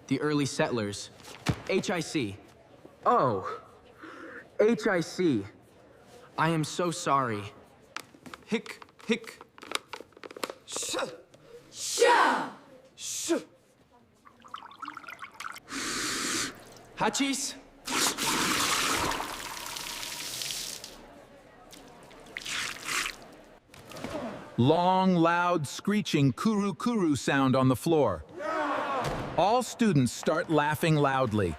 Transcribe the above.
The early settlers. HIC. Oh, HIC. I am so sorry. Hic. Sh. Hachis. Long, loud, screeching kuru-kuru sound on the floor. All students start laughing loudly.